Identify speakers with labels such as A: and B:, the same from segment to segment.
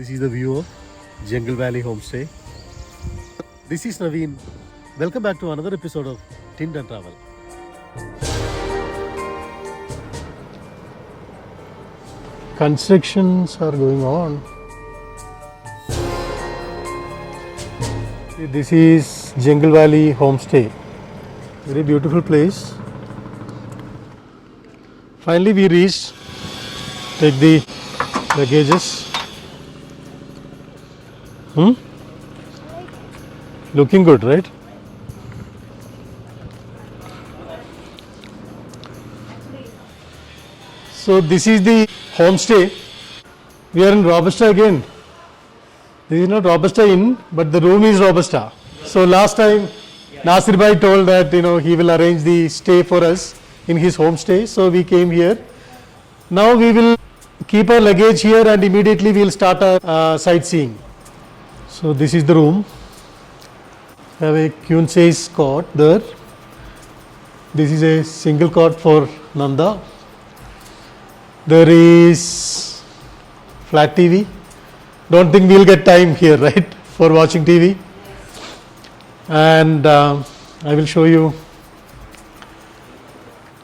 A: This is the view of Jungle Valley Homestay. This is Naveen. Welcome back to another episode of Tint and Travel. Constructions are going on. This is Jungle Valley Homestay. Very beautiful place. Finally we reached. Take the luggages. Looking good, right? So this is the homestay. We are in Robusta again. This is not Robusta Inn, but the room is Robusta. So last time Nasir Bhai told that he will arrange the stay for us in his homestay. So we came here. Now we will keep our luggage here and immediately we will start our sightseeing. So this is the room. Have a queen size cot there. This is a single cot for Nanda. There is flat TV. Don't think we'll get time here, right, for watching TV. And I will show you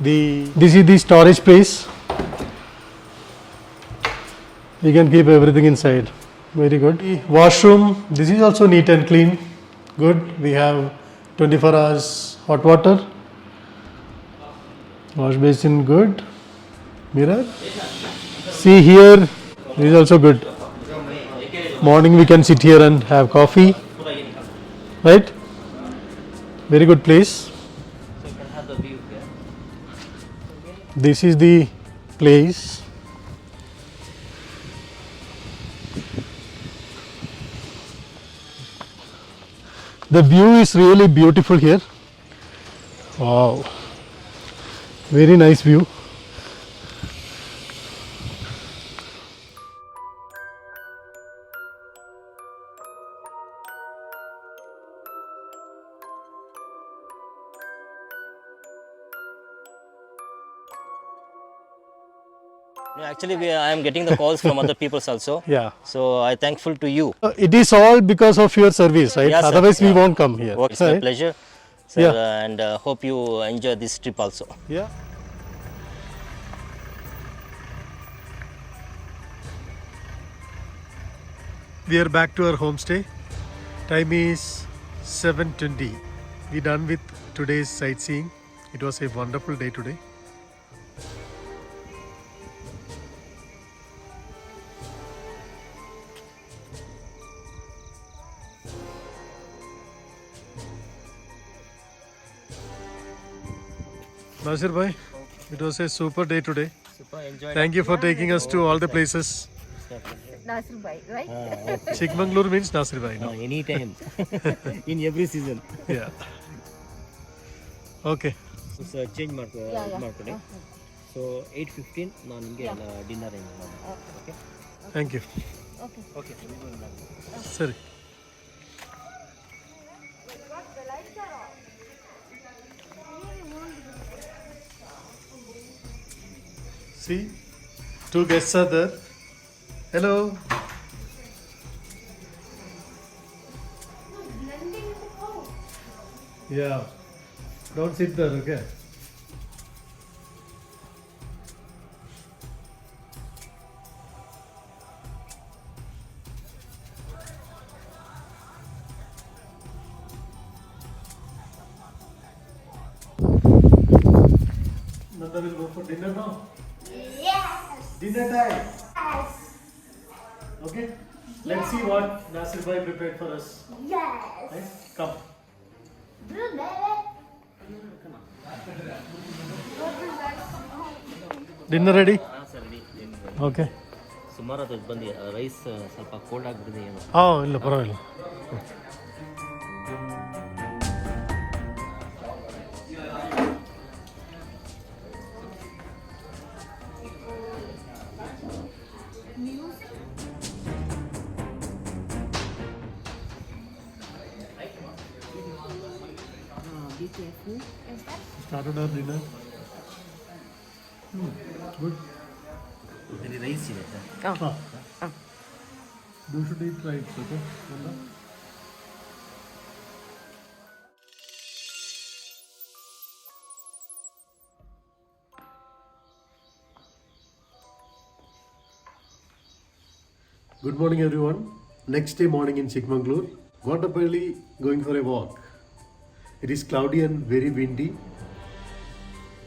A: this is the storage place. You can keep everything inside. Very good. The washroom, this is also neat and clean. Good. We have 24 hours hot water. Wash basin, good. Mirror. See here, this is also good. Morning we can sit here and have coffee. Right? Very good place. This is the place. The view is really beautiful here. Wow. Very nice view.
B: No, actually, I am getting the calls from other people also.
A: Yeah.
B: So I thankful to you.
A: It is all because of your service, right?
B: Yes, sir.
A: Otherwise we
B: Yeah.
A: won't come here.
B: It's my
A: Right?
B: pleasure, sir,
A: Yeah.
B: and hope you enjoy this trip also.
A: Yeah. We are back to our homestay. Time is 7:20. We done with today's sightseeing. It was a wonderful day today. Nasir bhai, it was a super day today.
B: Super enjoy.
A: Thank you for taking us to all the places.
C: Nasir Bhai, right?
A: Chikmagalur means Nasir bhai, no?
B: Anytime, in every season.
A: Yeah. Okay.
B: So change
C: Yeah.
B: marketing. So 8:15 ನಾನು ನಿಮಗೆ dinner arrange ಮಾಡ್ತೀನಿ. Okay.
A: Thank you.
C: Okay.
B: Okay.
A: Sorry. See, two guests are there. Hello. Yeah. Don't sit there, okay? Nanda will go for dinner now?
C: Yes.
A: Dinner time.
C: Yes.
A: Okay? Let's see what Nasir bhai prepared for us.
C: Yes.
A: Right? Come. Dinner ready? Okay.
B: ಸುಮಾರು ಅದು ಬಂದು rice ಸ್ವಲ್ಪ cold ಆಗಿಬಿಟ್ಟಿದೆ ಏನು.
A: ಇಲ್ಲ ಪರವಾಗಿಲ್ಲ.
C: Be careful.
A: Started our dinner. Good.
B: Rice ಇದೆ sir.
A: You should eat rice, okay? Good morning, everyone. Next day morning in Chikmagalur. Got up early, going for a walk. It is cloudy and very windy.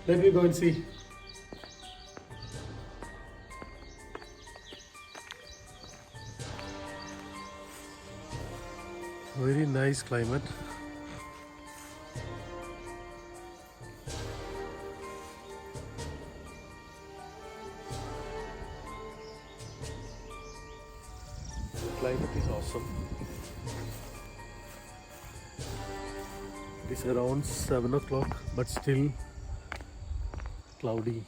A: Let me go and see. Very nice climate. The climate is awesome. It is around 7 o'clock, but still cloudy.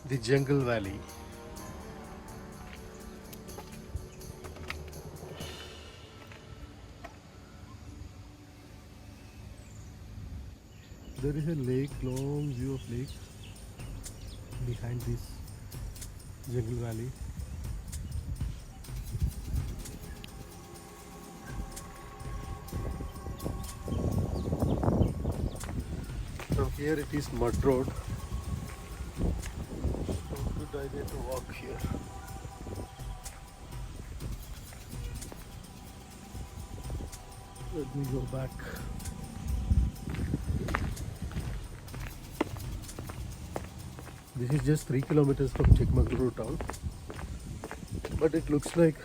A: The Jungle Valley. There is a lake, long view of lake behind this Jungle Valley. From here it is mud road. So good idea to walk here. Let me go back. This is just 3 kilometers from Chikmagalur town, but it looks like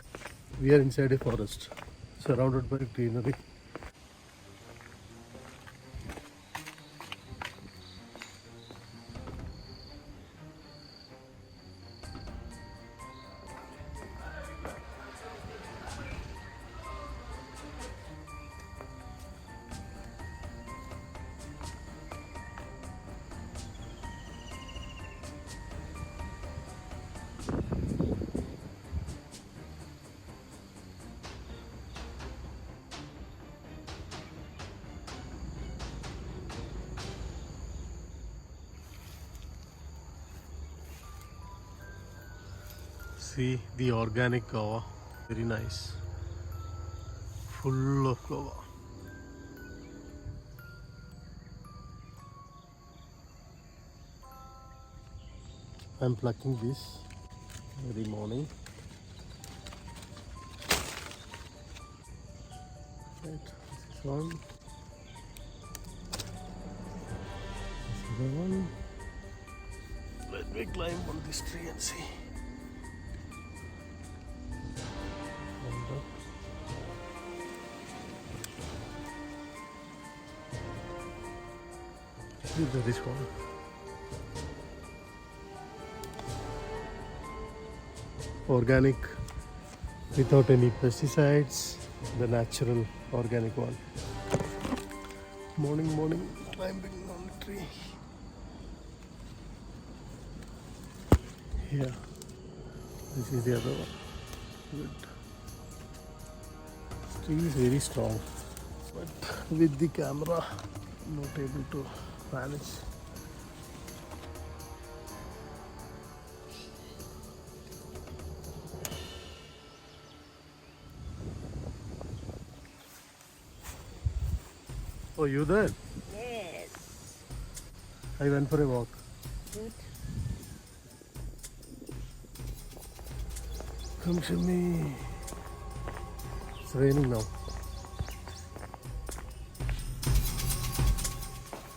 A: we are inside a forest, surrounded by greenery. See the organic guava, very nice, full of guava. I'm plucking this every morning. Right, this is one. This is the one. Let me climb on this tree and see. This one. Organic, without any pesticides, the natural organic one. Morning, climbing on the tree. Here, this is the other one. Good. This tree is very strong, but with the camera, not able to manage. Oh, you there?
C: Yes.
A: I went for a walk.
C: Good.
A: Come to me. It's raining now.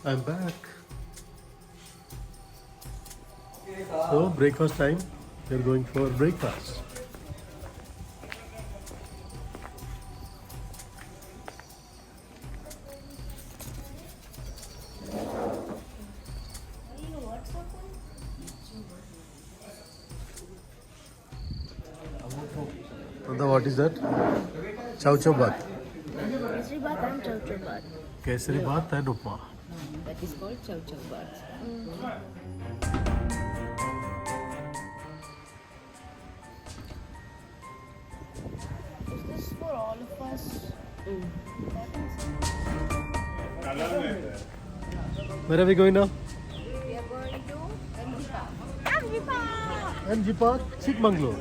A: I'm back. So, breakfast time. We're going for breakfast. What is that? Chow chow bath.
C: Kesari bath and chow chow bath.
A: Kesari bath and upma.
C: That is called chow chow bath. Is this for all of us?
A: Where are we going now?
C: We are going to MG Park. MG Park!
A: MG Park, Chikmagalur.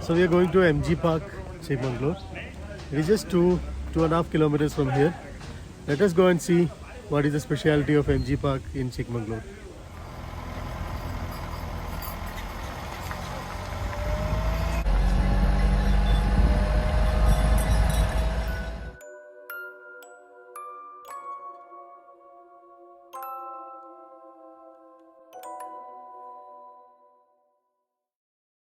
A: So we are going to MG Park, Chikmagalur. It is just 2.5 kilometers from here. Let us go and see what is the speciality of MG Park in Chikmagalur.